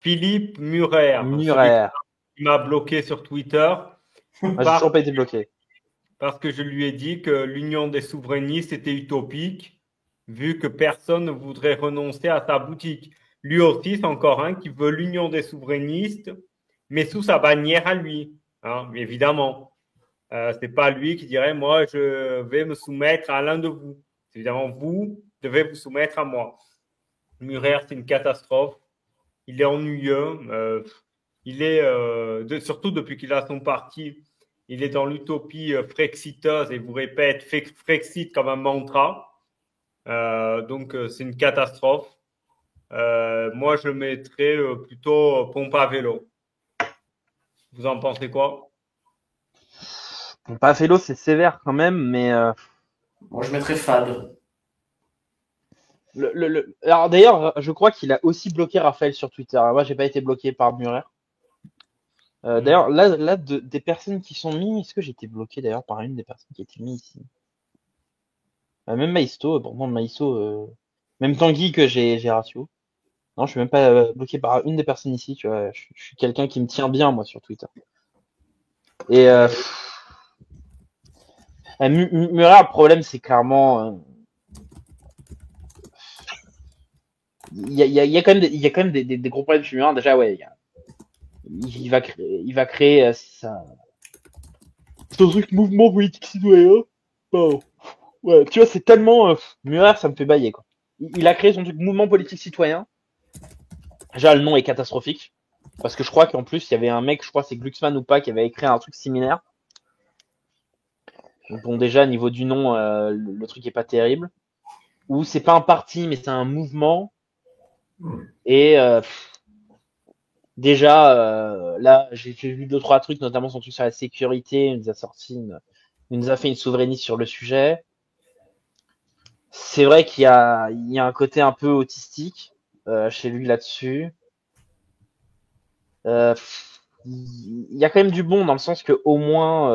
Philippe Murer, celui Murer. qui m'a bloqué sur Twitter, Moi, j'ai parce, toujours pas été bloqué. parce que je lui ai dit que l'union des souverainistes était utopique, vu que personne ne voudrait renoncer à sa boutique. Lui aussi, c'est encore un qui veut l'union des souverainistes, mais sous sa bannière à lui, hein, évidemment. C'est pas lui qui dirait, moi, je vais me soumettre à l'un de vous. Évidemment, vous devez vous soumettre à moi. Murer, c'est une catastrophe. Il est ennuyeux. Surtout depuis qu'il a son parti, il est dans l'utopie frexiteuse et vous répète Frexit comme un mantra. Donc, c'est une catastrophe. Moi, je le mettrais plutôt pompe à vélo. Vous en pensez quoi? Bon, pas vélo, c'est sévère quand même, mais Moi, je mettrais fade. alors d'ailleurs, je crois qu'il a aussi bloqué Raphaël sur Twitter. Moi, j'ai pas été bloqué par Murer. D'ailleurs, là, des personnes qui sont mises, est-ce que j'ai été bloqué d'ailleurs par une des personnes qui a été mise ici? Même Maisto, pourtant Maisto, même Tanguy que j'ai ratio. Non, je suis même pas bloqué par une des personnes ici, tu vois. Je suis quelqu'un qui me tient bien, moi, sur Twitter. Et Murat, le problème, c'est clairement, il y a quand même, il y a quand même des gros problèmes chez Murat. Déjà, ouais, il va créer son truc mouvement politique citoyen. Bon. Ouais, tu vois, c'est tellement Murat, ça me fait bailler, quoi. Il a créé son truc mouvement politique citoyen. Déjà, le nom est catastrophique. Parce que je crois qu'en plus, il y avait un mec, je crois c'est Glucksmann ou pas, qui avait écrit un truc similaire. Donc bon, déjà, au niveau du nom, le truc est pas terrible. Ou c'est pas un parti, mais c'est un mouvement. Et déjà, là, j'ai vu deux, trois trucs, notamment son truc sur la sécurité. Il nous a il nous a fait une souverainiste sur le sujet. C'est vrai il y a un côté un peu autistique chez lui là-dessus. Euh, il y a quand même du bon dans le sens que au moins,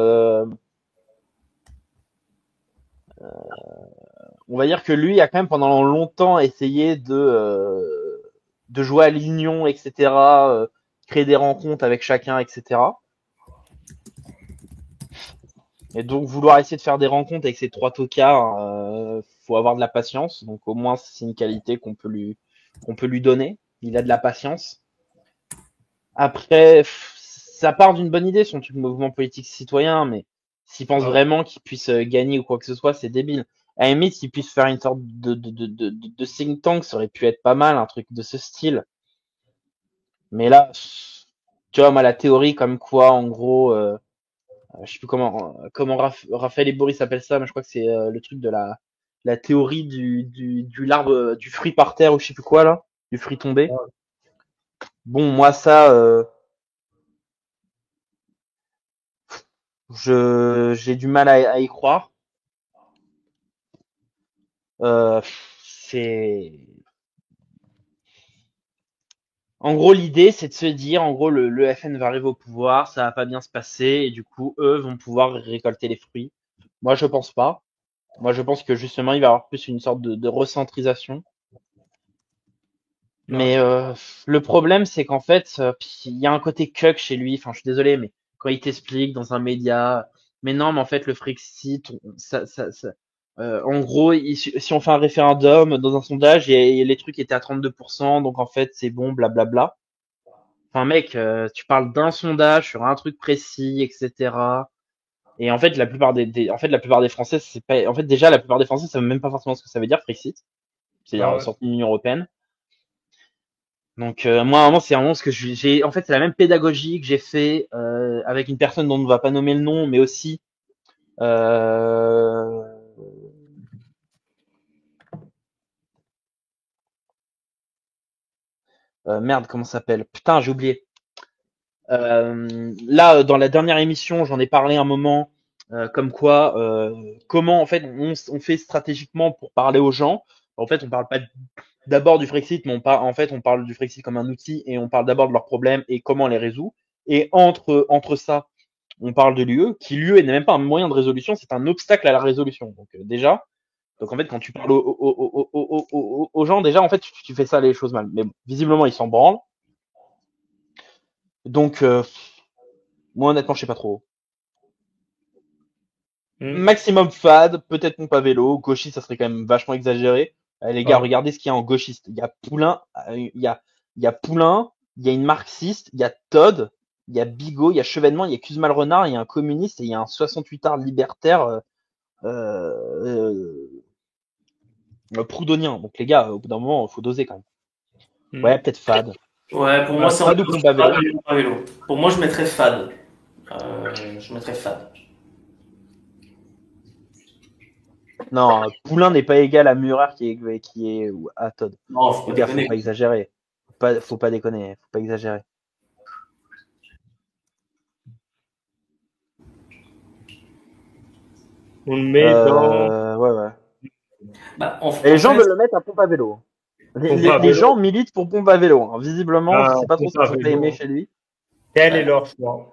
on va dire que lui a quand même pendant longtemps essayé de jouer à l'union, etc., créer des rencontres avec chacun, etc. Et donc vouloir essayer de faire des rencontres avec ces trois tocards, faut avoir de la patience. Donc au moins c'est une qualité qu'on peut lui donner. Il a de la patience. Après, ça part d'une bonne idée son truc de mouvement politique citoyen, mais s'il pense Ah, vraiment qu'il puisse gagner ou quoi que ce soit, c'est débile. À la limite, s'il puisse faire une sorte de think tank, ça aurait pu être pas mal, un truc de ce style. Mais là, tu vois, moi, la théorie comme quoi, en gros, je sais plus comment Raphaël et Boris appellent ça, mais je crois que c'est le truc de la théorie du l'arbre, du fruit par terre ou je sais plus quoi, là, du fruit tombé. Bon, moi, ça, j'ai du mal à y croire. Euh, c'est en gros l'idée, c'est de se dire, en gros, le FN va arriver au pouvoir, ça va pas bien se passer, et du coup, eux vont pouvoir récolter les fruits. Moi, je pense pas. Moi, je pense que justement, il va y avoir plus une sorte de recentrisation. ouais. Mais le problème, c'est qu'en fait, il y a un côté cuck chez lui. Enfin, je suis désolé, mais quand il t'explique dans un média, mais non, mais en fait, le Frexit, en gros, si on fait un référendum dans un sondage et les trucs étaient à 32%, donc en fait, c'est bon, blablabla. Enfin, mec, tu parles d'un sondage sur un truc précis, etc. Et en fait, en fait, la plupart des Français, c'est pas, en fait, déjà, la plupart des Français savent même pas forcément ce que ça veut dire, Frexit. Ah C'est-à-dire ouais. sortir de l'Union Européenne. Donc moi, vraiment, c'est vraiment ce que j'ai. En fait, c'est la même pédagogie que j'ai fait avec une personne dont on ne va pas nommer le nom, mais aussi euh, merde, comment ça s'appelle? Putain, j'ai oublié. Là, dans la dernière émission, j'en ai parlé un moment, comme quoi, comment en fait on fait stratégiquement pour parler aux gens. En fait, on parle pas d'abord du Frexit, mais en fait, on parle du Frexit comme un outil et on parle d'abord de leurs problèmes et comment on les résout. Et entre ça, on parle de l'UE, qui l'UE n'est même pas un moyen de résolution, c'est un obstacle à la résolution. Donc déjà, donc en fait, quand tu parles aux gens, déjà en fait, tu fais ça les choses mal. Mais bon, visiblement, ils s'en branlent. Donc, moi, honnêtement, je sais pas trop. Hmm. Maximum fade, peut-être pompe à vélo. Gauchiste, ça serait quand même vachement exagéré. Les gars, Ouais. regardez ce qu'il y a en gauchiste. Il y a Poulain, il y a Poulain, il y a une marxiste, il y a Todd, il y a Bigot, il y a Chevènement, il y a Cusmal Renard, il y a un communiste et il y a un 68ard libertaire proudhonien. Donc les gars, au bout d'un moment, il faut doser quand même. Ouais, Hmm. peut-être fade. Ouais, pour moi, c'est Fade ou entre pompe à vélo. fade et pompe à vélo. Pour moi, je mettrais fade. Je mettrais fade. Non, Poulain n'est pas égal à Murer ou à Todd. Non, faut Les pas gars, faut déconner. pas exagérer. Faut pas déconner, faut pas exagérer. On le met dans Ouais, ouais. Bah, Et en les gens fait, veulent le mettre à pompe à vélo. pompe à Les gens vélo. militent pour pompe à vélo. Hein. Visiblement, je sais pas trop ce Pompe à qu'ils ont pas aimé vélo. chez lui. Quel est ouais. leur choix?